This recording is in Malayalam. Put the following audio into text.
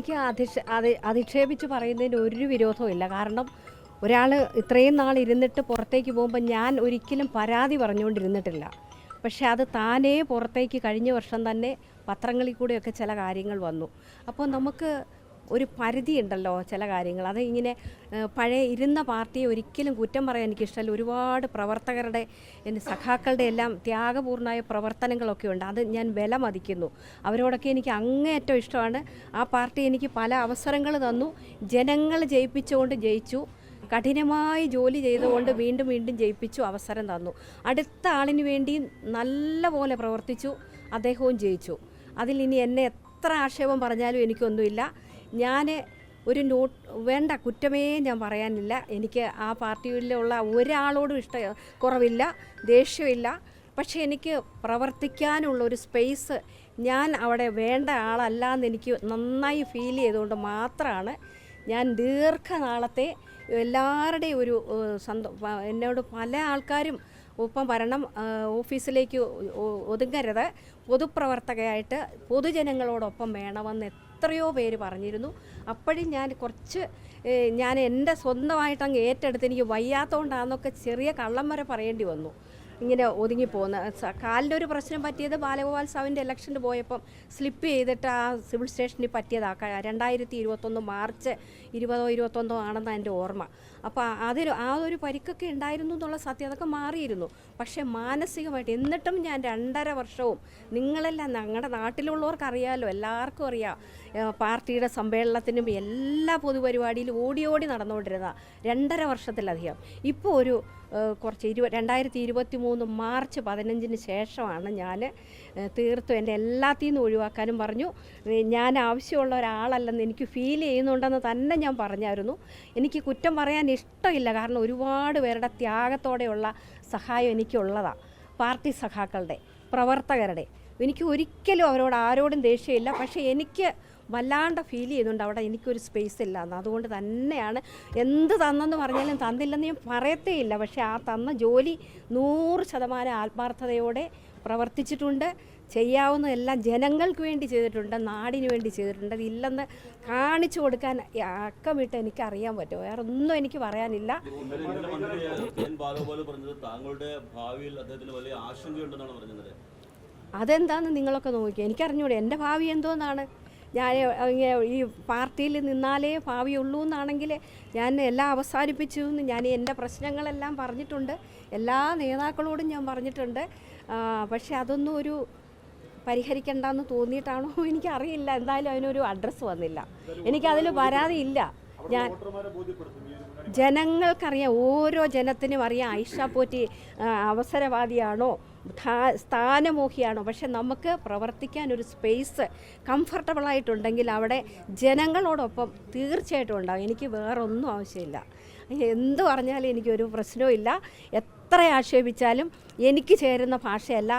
എനിക്ക് അധിക്ഷേപിച്ച് പറയുന്നതിന് ഒരു വിരോധവും ഇല്ല. കാരണം ഒരാൾ ഇത്രയും നാൾ ഇരുന്നിട്ട് പുറത്തേക്ക് പോകുമ്പോൾ ഞാൻ ഒരിക്കലും പരാതി പറഞ്ഞുകൊണ്ടിരുന്നിട്ടില്ല. പക്ഷെ അത് താനേ പുറത്തേക്ക് കഴിഞ്ഞ വർഷം തന്നെ പത്രങ്ങളിൽ കൂടെയൊക്കെ ചില കാര്യങ്ങൾ വന്നു. അപ്പോൾ നമുക്ക് ഒരു പരിധി ഉണ്ടല്ലോ ചില കാര്യങ്ങൾ. അത് ഇങ്ങനെ പഴയ ഇരുന്ന പാർട്ടിയെ ഒരിക്കലും കുറ്റം പറയാൻ എനിക്കിഷ്ടമല്ല. ഒരുപാട് പ്രവർത്തകരുടെ എൻ്റെ സഖാക്കളുടെ എല്ലാം ത്യാഗപൂർണ്ണമായ പ്രവർത്തനങ്ങളൊക്കെ ഉണ്ട്. അത് ഞാൻ വില മതിക്കുന്നു. അവരോടൊക്കെ എനിക്ക് അങ്ങേയറ്റം ഇഷ്ടമാണ്. ആ പാർട്ടി എനിക്ക് പല അവസരങ്ങൾ തന്നു. ജനങ്ങൾ ജയിപ്പിച്ചുകൊണ്ട് ജയിച്ചു. കഠിനമായി ജോലി ചെയ്തുകൊണ്ട് വീണ്ടും വീണ്ടും ജയിപ്പിച്ചു, അവസരം തന്നു. അടുത്ത ആളിന് വേണ്ടി നല്ല പോലെ പ്രവർത്തിച്ചു, അദ്ദേഹവും ജയിച്ചു. അതിൽ ഇനി എന്നെ എത്ര ആക്ഷേപം പറഞ്ഞാലും എനിക്കൊന്നുമില്ല. ഞാൻ ഒരു വേണ്ട കുറ്റമേ ഞാൻ പറയാനില്ല. എനിക്ക് ആ പാർട്ടിയിലുള്ള ഒരാളോടും കുറവില്ല, ദേഷ്യമില്ല. പക്ഷേ എനിക്ക് പ്രവർത്തിക്കാനുള്ളൊരു സ്പേസ് ഞാൻ അവിടെ വേണ്ട ആളല്ല എന്ന് എനിക്ക് നന്നായി ഫീൽ ചെയ്തുകൊണ്ട് മാത്രമാണ് ഞാൻ ദീർഘനാളത്തെ എല്ലാവരുടെയും ഒരു എന്നോട് പല ആൾക്കാരും ഒപ്പം വരണം, ഓഫീസിലേക്ക് ഒതുങ്ങരുത്, പൊതുപ്രവർത്തകയായിട്ട് പൊതുജനങ്ങളോടൊപ്പം വേണമെന്ന് എത്രയോ പേര് പറഞ്ഞിരുന്നു. അപ്പോഴും ഞാൻ എൻ്റെ സ്വന്തമായിട്ടങ്ങ് ഏറ്റെടുത്ത് എനിക്ക് വയ്യാത്തതുകൊണ്ടാണെന്നൊക്കെ ചെറിയ കള്ളം വരെ പറയേണ്ടി വന്നു. ഇങ്ങനെ ഒതുങ്ങിപ്പോകുന്ന കാലിൻ്റെ ഒരു പ്രശ്നം പറ്റിയത് ബാലഗോപാൽ സാവിൻ്റെ ഇലക്ഷന് പോയപ്പം സ്ലിപ്പ് ചെയ്തിട്ട് ആ സിവിൽ സ്റ്റേഷനിൽ പറ്റിയതാണ്. 2021 മാർച്ച് 20-21 ആണെന്നാണ് എൻ്റെ ഓർമ്മ. അപ്പോൾ ആ ഒരു പരിക്കൊക്കെ ഉണ്ടായിരുന്നു എന്നുള്ള സത്യം, അതൊക്കെ മാറിയിരുന്നു. പക്ഷേ മാനസികമായിട്ട് എന്നിട്ടും ഞാൻ 2.5 വർഷവും, നിങ്ങളെല്ലാം ഞങ്ങളുടെ നാട്ടിലുള്ളവർക്ക് അറിയാമല്ലോ, എല്ലാവർക്കും അറിയാം, പാർട്ടിയുടെ സമ്മേളനത്തിനും എല്ലാ പൊതുപരിപാടിയിലും ഓടി നടന്നുകൊണ്ടിരുന്ന 2.5 വർഷത്തിലധികം. ഇപ്പോൾ ഒരു കുറച്ച് 2023 മാർച്ച് 15 ശേഷമാണ് ഞാൻ തീർത്തും എൻ്റെ എല്ലാത്തിൽ നിന്നും ഒഴിവാക്കാനും പറഞ്ഞു. ഞാൻ ആവശ്യമുള്ള ഒരാളല്ലെന്ന് എനിക്ക് ഫീൽ ചെയ്യുന്നുണ്ടെന്ന് തന്നെ ഞാൻ പറഞ്ഞായിരുന്നു. എനിക്ക് കുറ്റം പറയാൻ ഇഷ്ടമില്ല, കാരണം ഒരുപാട് പേരുടെ ത്യാഗത്തോടെയുള്ള സഹായം എനിക്കുള്ളതാണ്. പാർട്ടി സഖാക്കളുടെ, പ്രവർത്തകരുടെ. എനിക്ക് ഒരിക്കലും അവരോട് ആരോടും ദേഷ്യമില്ല. പക്ഷേ എനിക്ക് വല്ലാണ്ട് ഫീൽ ചെയ്യുന്നുണ്ട് അവിടെ എനിക്കൊരു സ്പേസ് ഇല്ല എന്ന്. അതുകൊണ്ട് തന്നെയാണ് എന്ത് തന്നെന്ന് പറഞ്ഞാലും തന്നില്ലെന്ന് ഞാൻ പറയത്തേ ഇല്ല. പക്ഷേ ആ തന്ന ജോലി 100% ആത്മാർത്ഥതയോടെ പ്രവർത്തിച്ചിട്ടുണ്ട്. ചെയ്യാവുന്നതെല്ലാം ജനങ്ങൾക്ക് വേണ്ടി ചെയ്തിട്ടുണ്ട്, നാടിന് വേണ്ടി ചെയ്തിട്ടുണ്ട്. അതില്ലെന്ന് കാണിച്ചു കൊടുക്കാൻ അക്കമിട്ട് എനിക്കറിയാൻ പറ്റുമോ? വേറെ ഒന്നും എനിക്ക് പറയാനില്ല. അതെന്താണെന്ന് നിങ്ങളൊക്കെ നോക്കിയാൽ എനിക്കറിഞ്ഞൂടെ എൻ്റെ ഭാവി എന്തോന്നാണ്. ഞാൻ ഈ പാർട്ടിയിൽ നിന്നാലേ ഭാവിയുള്ളൂ എന്നാണെങ്കിൽ ഞാൻ എല്ലാം അവസാനിപ്പിച്ചു എന്ന് ഞാൻ എൻ്റെ പ്രശ്നങ്ങളെല്ലാം പറഞ്ഞിട്ടുണ്ട്. എല്ലാ നേതാക്കളോടും ഞാൻ പറഞ്ഞിട്ടുണ്ട്. പക്ഷെ അതൊന്നും ഒരു പരിഹരിക്കേണ്ടെന്ന് തോന്നിയിട്ടാണോ എനിക്കറിയില്ല. എന്തായാലും അതിനൊരു അഡ്രസ്സ് വന്നില്ല. എനിക്കതിൽ പരാതിയില്ല. ഞാൻ ജനങ്ങൾക്കറിയാം, ഓരോ ജനത്തിനും അറിയാം ഐഷ പോറ്റി അവസരവാദിയാണോ, സ്ഥാനമോഹിയാണോ. പക്ഷെ നമുക്ക് പ്രവർത്തിക്കാനൊരു സ്പേസ് കംഫർട്ടബിളായിട്ടുണ്ടെങ്കിൽ അവിടെ ജനങ്ങളോടൊപ്പം തീർച്ചയായിട്ടും ഉണ്ടാകും. എനിക്ക് വേറൊന്നും ആവശ്യമില്ല. എന്ത് പറഞ്ഞാലും എനിക്കൊരു പ്രശ്നവും ഇല്ല. എത്ര ആക്ഷേപിച്ചാലും എനിക്ക് ചേരുന്ന ഭാഷയല്ല.